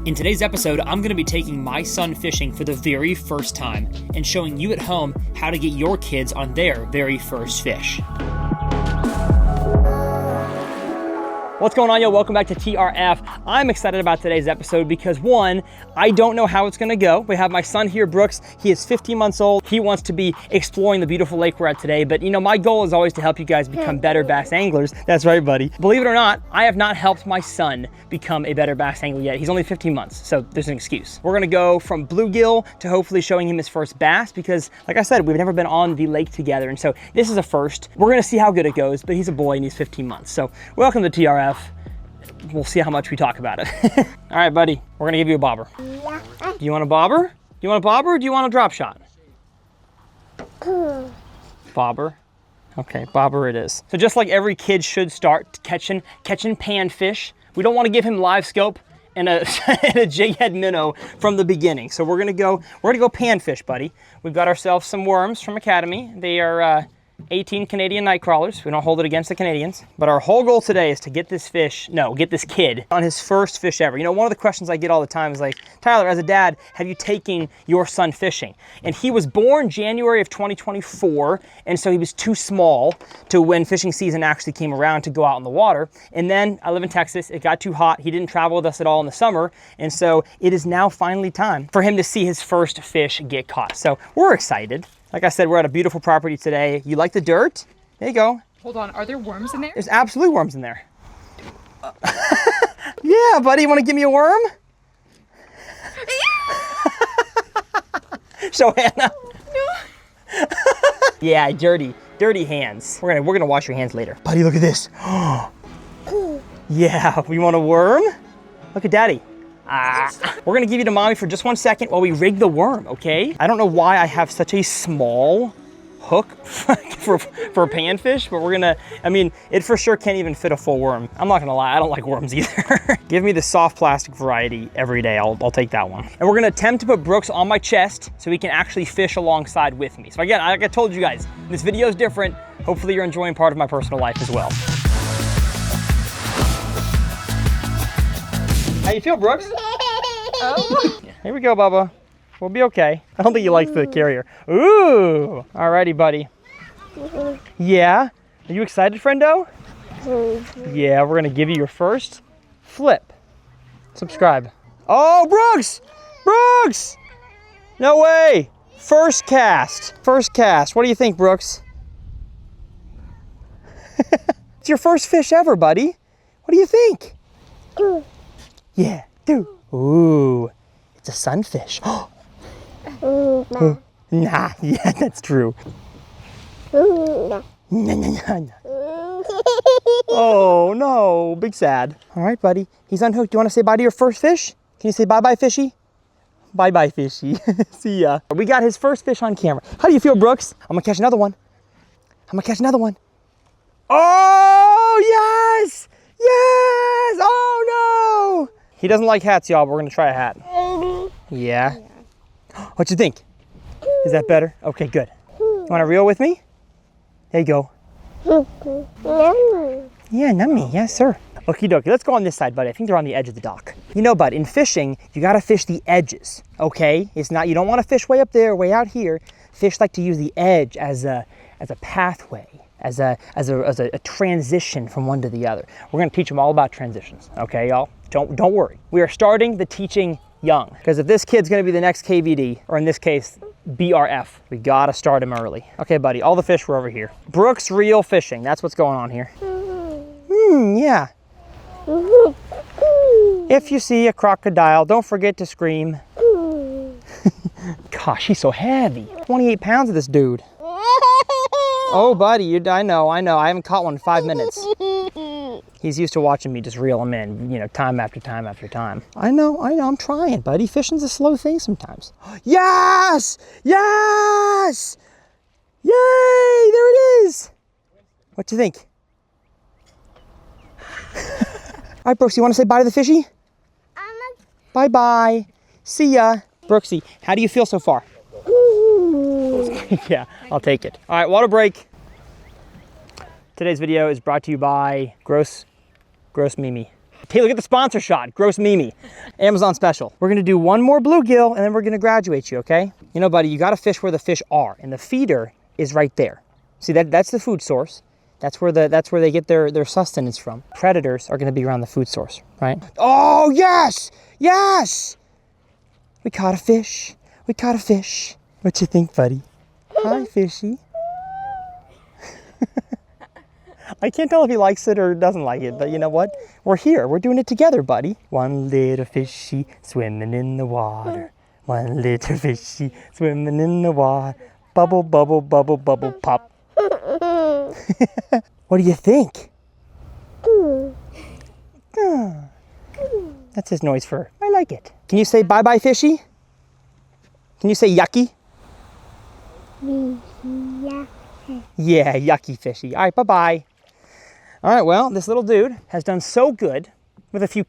In today's episode, I'm going to be taking my son fishing for the very first time and showing you at home how to get your kids on their very first fish. What's going on, yo? Welcome back to TRF. I'm excited about today's episode because one, I don't know how it's gonna go. We have my son here, Brooks. He is 15 months old. He wants to be exploring the beautiful lake we're at today, but you know, my goal is always to help you guys become better bass anglers. That's right, buddy. Believe it or not, I have not helped my son become a better bass angler yet. He's only 15 months, so there's an excuse. We're gonna go from bluegill to hopefully showing him his first bass because, like I said, we've never been on the lake together, and so this is a first. We're gonna see how good it goes, but he's a boy and he's 15 months. So welcome to TRF. We'll see how much we talk about it. All right, buddy, we're gonna give you a bobber. Do you want a bobber? Do you want a bobber or do you want a drop shot? Bobber. Okay, bobber it is. So just like every kid should start catching panfish, we don't want to give him live scope and a, and a jig head minnow from the beginning. So we're gonna go panfish, buddy. We've got ourselves some worms from Academy. They are 18 Canadian night crawlers. We don't hold it against the Canadians, but our whole goal today is to get this kid on his first fish ever. You know, one of the questions I get all the time is like, Tyler, as a dad, have you taken your son fishing? And he was born January of 2024, and so he was too small to when fishing season actually came around to go out in the water. And then I live in Texas, it got too hot. He didn't travel with us at all in the summer, and so it is now finally time for him to see his first fish get caught. So we're excited. Like I said, we're at a beautiful property today. You like the dirt? There you go. Hold on, are there worms in there? There's absolutely worms in there. Yeah, buddy, you want to give me a worm? Show Hannah. No. Yeah, dirty hands. We're gonna wash your hands later. Buddy, look at this. Yeah, we want a worm? Look at daddy. We're gonna give you to mommy for just 1 second while we rig the worm, okay? I don't know why I have such a small hook for a panfish, but we're gonna, I mean, it for sure can't even fit a full worm. I'm not gonna lie, I don't like worms either. Give me the soft plastic variety every day, I'll take that one. And we're gonna attempt to put Brooks on my chest so he can actually fish alongside with me. So again, like I told you guys, this video is different. Hopefully you're enjoying part of my personal life as well. How you feel, Brooks? Oh. Here we go, Bubba. We'll be okay. I don't think he likes the carrier. Ooh. Alrighty, buddy. Yeah? Are you excited, friendo? Yeah, we're gonna give you your first flip. Subscribe. Oh, Brooks! Brooks! No way! First cast. First cast. What do you think, Brooks? It's your first fish ever, buddy. What do you think? Yeah, do. Ooh, it's a sunfish. Nah, yeah, that's true. Oh, no, big sad. All right, buddy, he's unhooked. Do you want to say bye to your first fish? Can you say bye-bye, fishy? Bye-bye, fishy. See ya. We got his first fish on camera. How do you feel, Brooks? I'm gonna catch another one. Oh, yes! Yes! Oh, no! He doesn't like hats, y'all, but we're gonna try a hat. Yeah? What you think? Is that better? Okay, good. You wanna reel with me? There you go. Yeah, nummy, yes, sir. Okie dokie, let's go on this side, buddy. I think they're on the edge of the dock. You know, bud, in fishing, you gotta fish the edges, okay? It's not, you don't wanna fish way up there, way out here. Fish like to use the edge as a pathway. As a transition from one to the other. We're gonna teach them all about transitions, okay, y'all? Don't worry. We are starting the teaching young, because if this kid's gonna be the next KVD, or in this case, BRF, we gotta start him early. Okay, buddy, all the fish were over here. Brooks Reel Fishing, that's what's going on here. Yeah. If you see a crocodile, don't forget to scream. Gosh, he's so heavy. 28 pounds of this dude. Oh, buddy, I know. I haven't caught one in 5 minutes. He's used to watching me just reel him in, you know, time after time after time. I know, I'm trying, buddy. Fishing's a slow thing sometimes. Yes! Yes! Yay, there it is! What do you think? All right, Brooks, you want to say bye to the fishy? Bye-bye. See ya. Brooksy, how do you feel so far? Yeah, I'll take it. All right, water break. Today's video is brought to you by Gross Mimi. Hey, look at the sponsor shot. Gross Mimi. Amazon special. We're gonna do one more bluegill and then we're gonna graduate you, okay? You know, buddy, you gotta fish where the fish are, and the feeder is right there. See, that's the food source. That's where they get their sustenance from. Predators are gonna be around the food source, right? Oh, yes! Yes! We caught a fish. We caught a fish. What you think, buddy? Hi, fishy. I can't tell if he likes it or doesn't like it, but you know what? We're here. We're doing it together, buddy. One little fishy swimming in the water. One little fishy swimming in the water. Bubble, bubble, bubble, bubble, pop. What do you think? That's his noise for, I like it. Can you say bye-bye, fishy? Can you say yucky? Yeah, yucky fishy. All right, bye-bye. All right, well, this little dude has done so good with a few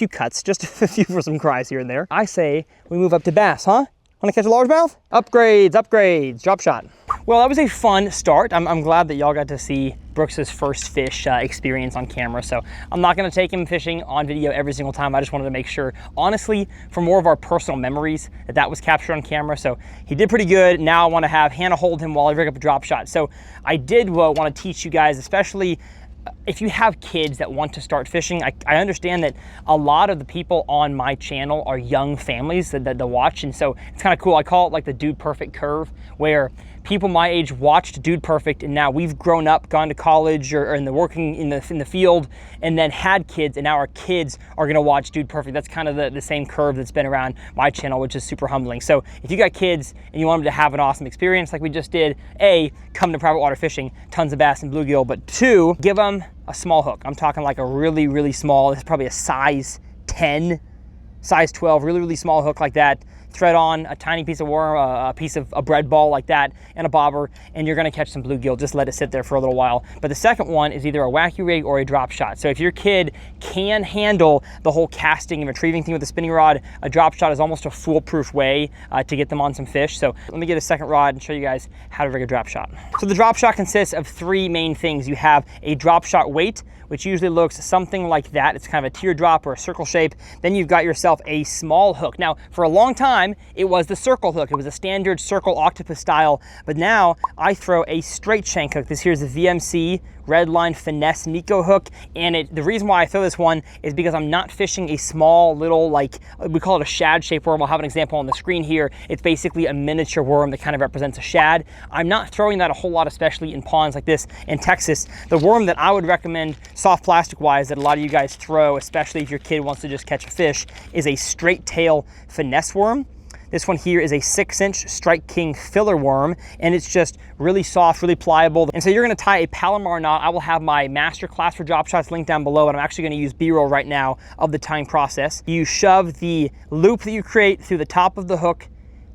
cuts, just a few for some cries here and there. I say we move up to bass, huh? Want to catch a largemouth? Upgrades, upgrades, drop shot. Well, that was a fun start. I'm glad that y'all got to see Brooks's first fish experience on camera. So I'm not gonna take him fishing on video every single time. I just wanted to make sure, honestly, for more of our personal memories, that was captured on camera. So he did pretty good. Now I wanna have Hannah hold him while I rig up a drop shot. So I did wanna teach you guys, especially if you have kids that want to start fishing. I understand that a lot of the people on my channel are young families that watch, and so it's kind of cool. I call it like the Dude Perfect curve, where people my age watched Dude Perfect, and now we've grown up, gone to college or in the working in the field, and then had kids, and now our kids are gonna watch Dude Perfect. That's kind of the same curve that's been around my channel, which is super humbling. So if you got kids and you want them to have an awesome experience like we just did, A, come to private water fishing, tons of bass and bluegill, but 2, give them a small hook. I'm talking like a really, really small, this is probably a size 10, size 12, really, really small hook like that. Thread on a tiny piece of worm, a piece of a bread ball like that, and a bobber, and you're gonna catch some bluegill. Just let it sit there for a little while. But the second one is either a wacky rig or a drop shot. So if your kid can handle the whole casting and retrieving thing with a spinning rod, a drop shot is almost a foolproof way to get them on some fish. So let me get a second rod and show you guys how to rig a drop shot. So the drop shot consists of 3 main things. You have a drop shot weight, which usually looks something like that. It's kind of a teardrop or a circle shape. Then you've got yourself a small hook. Now, for a long time, it was the circle hook. It was a standard circle octopus style, but now I throw a straight shank hook. This here's the VMC Redline Finesse Nico hook, and the reason why I throw this one is because I'm not fishing a small little, like, we call it a shad shaped worm. I'll have an example on the screen here. It's basically a miniature worm that kind of represents a shad. I'm not throwing that a whole lot, especially in ponds like this in Texas. The worm that I would recommend soft plastic wise that a lot of you guys throw, especially if your kid wants to just catch a fish, is a straight tail finesse worm. This one here is a 6-inch Strike King filler worm, and it's just really soft, really pliable. And so you're gonna tie a Palomar knot. I will have my master class for drop shots linked down below, and I'm actually gonna use B-roll right now of the tying process. You shove the loop that you create through the top of the hook,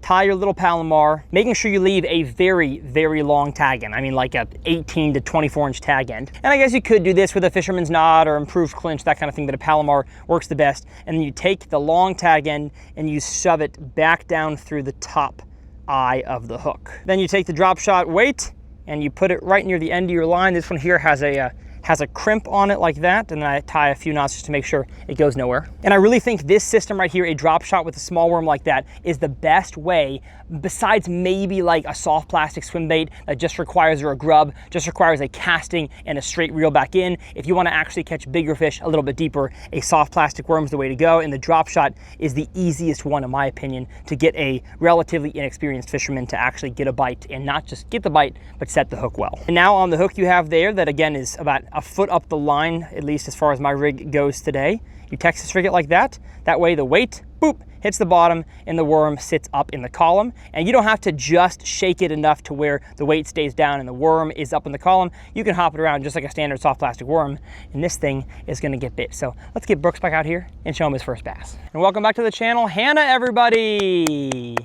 tie your little Palomar, making sure you leave a very, very long tag end. I mean, like a 18 to 24-inch tag end. And I guess you could do this with a fisherman's knot or improved clinch, that kind of thing, but a Palomar works the best. And then you take the long tag end and you shove it back down through the top eye of the hook. Then you take the drop shot weight and you put it right near the end of your line. This one here has a crimp on it like that, and then I tie a few knots just to make sure it goes nowhere. And I really think this system right here, a drop shot with a small worm like that, is the best way, besides maybe like a soft plastic swim bait that just requires, or a grub, just requires a casting and a straight reel back in. If you want to actually catch bigger fish a little bit deeper, a soft plastic worm is the way to go, and the drop shot is the easiest one, in my opinion, to get a relatively inexperienced fisherman to actually get a bite, and not just get the bite, but set the hook well. And now on the hook you have there, that again is about a foot up the line, at least as far as my rig goes today. You Texas rig it like that. That way the weight, boop, hits the bottom and the worm sits up in the column. And you don't have to just shake it enough to where the weight stays down and the worm is up in the column. You can hop it around just like a standard soft plastic worm, and this thing is gonna get bit. So let's get Brooks back out here and show him his first bass. And welcome back to the channel, Hannah, everybody.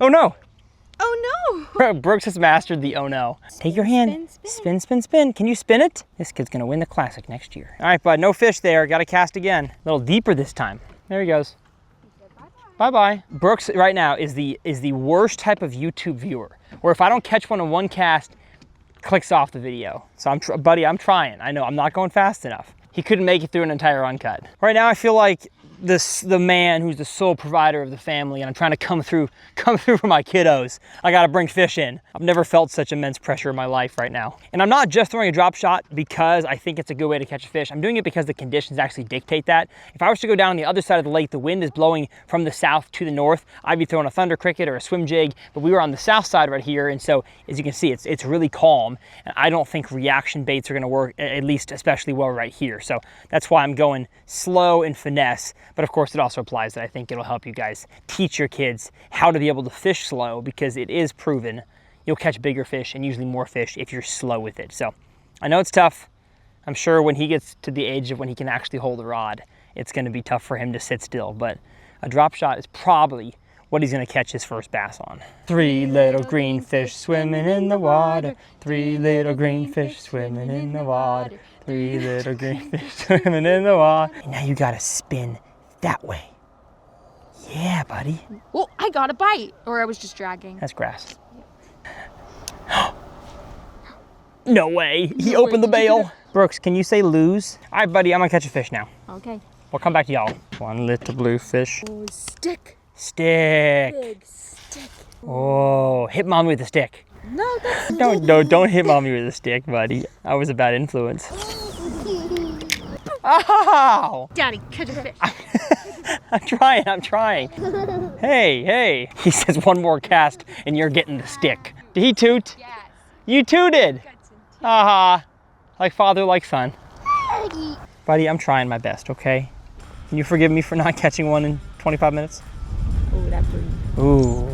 Oh no. Oh no! Brooks has mastered the oh no. Take your hand, spin, spin, spin. Can you spin it? This kid's gonna win the classic next year. All right, bud, no fish there. Gotta cast again. A little deeper this time. There he goes. Bye-bye. Brooks right now is the worst type of YouTube viewer, where if I don't catch one in one cast, clicks off the video. So buddy, I'm trying. I know I'm not going fast enough. he couldn't make it through an entire uncut. Right now, I feel like the man who's the sole provider of the family, and I'm trying to come through for my kiddos. I gotta bring fish in. I've never felt such immense pressure in my life right now. And I'm not just throwing a drop shot because I think it's a good way to catch a fish. I'm doing it because the conditions actually dictate that. If I was to go down the other side of the lake, the wind is blowing from the south to the north, I'd be throwing a thunder cricket or a swim jig, but we were on the south side right here, and so as you can see, it's really calm, and I don't think reaction baits are gonna work, at least especially well right here. So that's why I'm going slow and finesse. But of course, it also applies that I think it'll help you guys teach your kids how to be able to fish slow, because it is proven you'll catch bigger fish and usually more fish if you're slow with it. So I know it's tough. I'm sure when he gets to the age of when he can actually hold a rod, it's going to be tough for him to sit still, but a drop shot is probably what he's going to catch his first bass on. 3 little green fish swimming in the water. 3 little green fish swimming in the water. 3 little green fish swimming in the water. And now you got to spin that way. Yeah, buddy. Well, I got a bite, or I was just dragging. That's grass. No way. He opened the bail. Brooks, can you say lose? All right, buddy, I'm gonna catch a fish now. Okay. We'll come back to y'all. 1 little blue fish. Oh, stick. Stick. Big stick. Oh, hit mommy with a stick. No, that's Don't hit mommy with a stick, buddy. I was a bad influence. Ow! Daddy, catch a fish. I'm trying. Hey. He says 1 more cast and you're getting the stick. Did he toot? Yes. You tooted. Aha. Like father, like son. Buddy, I'm trying my best, okay? Can you forgive me for not catching one in 25 minutes? Oh, that's pretty. Ooh.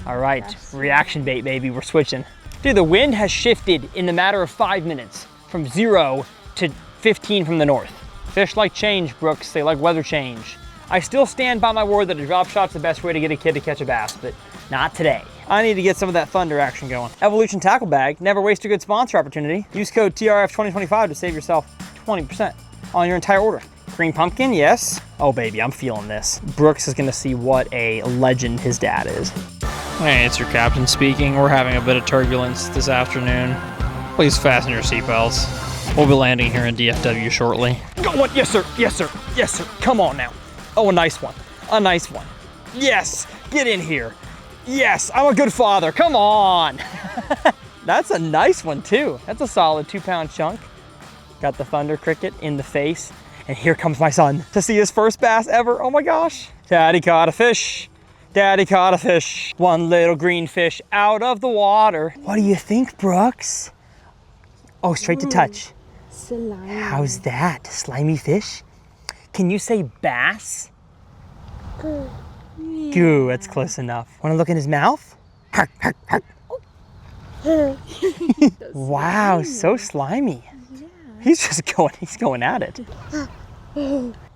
All right, reaction bait, baby, we're switching. Dude, the wind has shifted in the matter of 5 minutes from 0 to 15 from the north. Fish like change, Brooks, they like weather change. I still stand by my word that a drop shot's the best way to get a kid to catch a bass, but not today. I need to get some of that thunder action going. Evolution Tackle Bag, never waste a good sponsor opportunity. Use code TRF2025 to save yourself 20% on your entire order. Green pumpkin, yes. Oh baby, I'm feeling this. Brooks is gonna see what a legend his dad is. Hey, it's your captain speaking. We're having a bit of turbulence this afternoon. Please fasten your seatbelts. We'll be landing here in DFW shortly. Go on, yes sir, yes sir, yes sir. Come on now. Oh, a nice one, a nice one. Yes, get in here. Yes, I'm a good father, come on. That's a nice one too. That's a solid 2-pound chunk. Got the thunder cricket in the face. And here comes my son to see his first bass ever. Oh my gosh. Daddy caught a fish. Daddy caught a fish. 1 little green fish out of the water. What do you think, Brooks? Oh, straight to touch. Slimy. How's that? Slimy fish? Can you say bass? Yeah. Goo, that's close enough. Want to look in his mouth? Hark, hark, hark. Wow, so slimy. Yeah. He's going at it.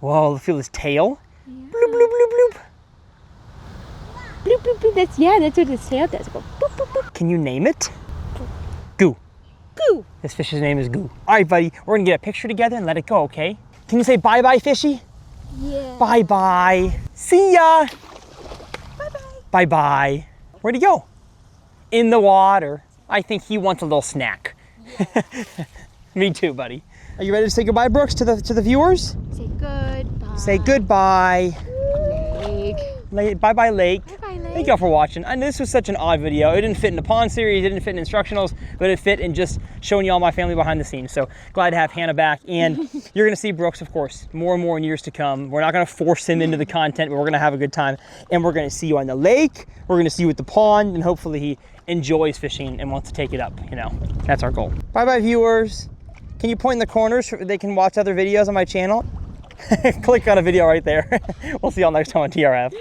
Whoa, feel his tail. Yeah. Bloop, bloop, bloop, bloop. Bloop, bloop, bloop. That's what his tail does. Go boop, boop, boop. Can you name it? Goo. Goo. This fish's name is Goo. All right, buddy, we're gonna get a picture together and let it go, okay? Can you say bye-bye, fishy? Yeah. Bye-bye. See ya. Bye-bye. Bye-bye. Where'd he go? In the water. I think he wants a little snack. Yeah. Me too, buddy. Are you ready to say goodbye, Brooks, to the viewers? Say goodbye. Say goodbye. Lake. Bye-bye, Lake. Bye-bye, Lake. Thank y'all for watching. I know this was such an odd video. It didn't fit in the pond series, it didn't fit in instructionals, but it fit in just showing y'all my family behind the scenes. So glad to have Hannah back. And you're gonna see Brooks, of course, more and more in years to come. We're not gonna force him into the content, but we're gonna have a good time. And we're gonna see you on the lake, we're gonna see you at the pond, and hopefully he enjoys fishing and wants to take it up, you know. That's our goal. Bye-bye, viewers. Can you point in the corners so they can watch other videos on my channel? Click on a video right there. We'll see y'all next time on TRF.